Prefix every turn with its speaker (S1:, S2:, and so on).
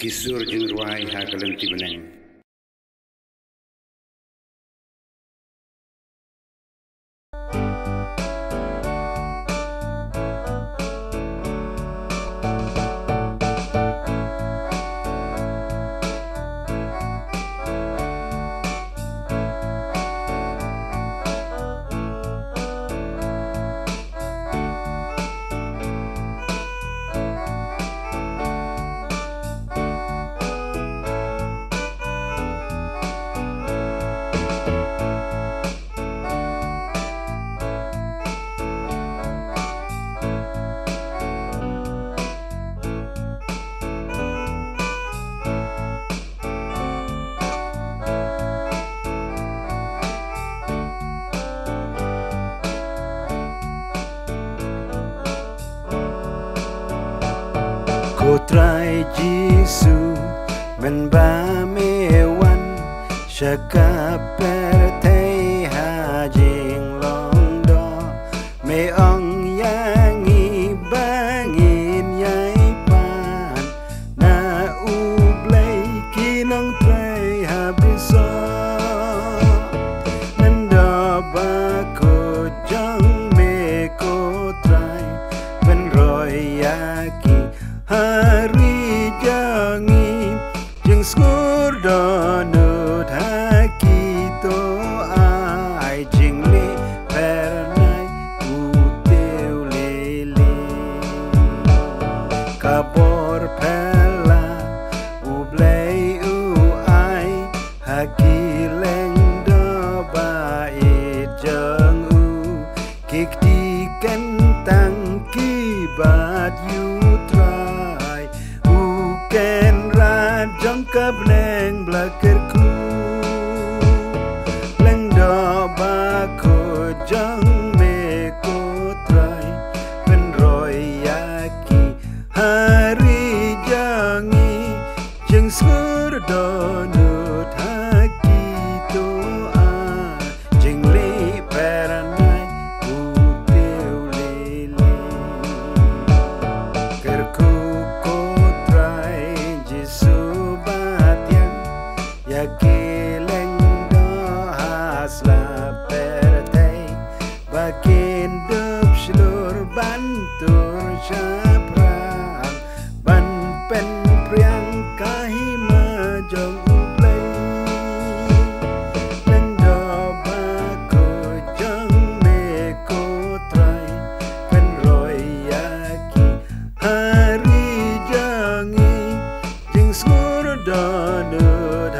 S1: Kisur jeung ruai hageleung ti beneng.
S2: Kotrai Jisu men ba mewan shaka pertei hajing long do me ong yangi bangin yai pan na ublei kinong trai habiso nanda ba ko jang me kotrai ben roy yaki hari jangi jeng skur donut haki to ai jing li pernai uteu lele kapor pela ublei u ai haki leng do bait jeng u kik di kentang kibat yu ken ra jong kap leng blakerku leng do ba ko jong me ko trai pen roy yaki hari jangi jeng sur do nut haki to a jeng li peranai uteu lele kerku Yakileng do hasla pertei bakin dup shlur bantur syapram ban pen priang kahima jong uplei leng do bako jong me ko trai pen roy yaki hari jangi jing skur do nut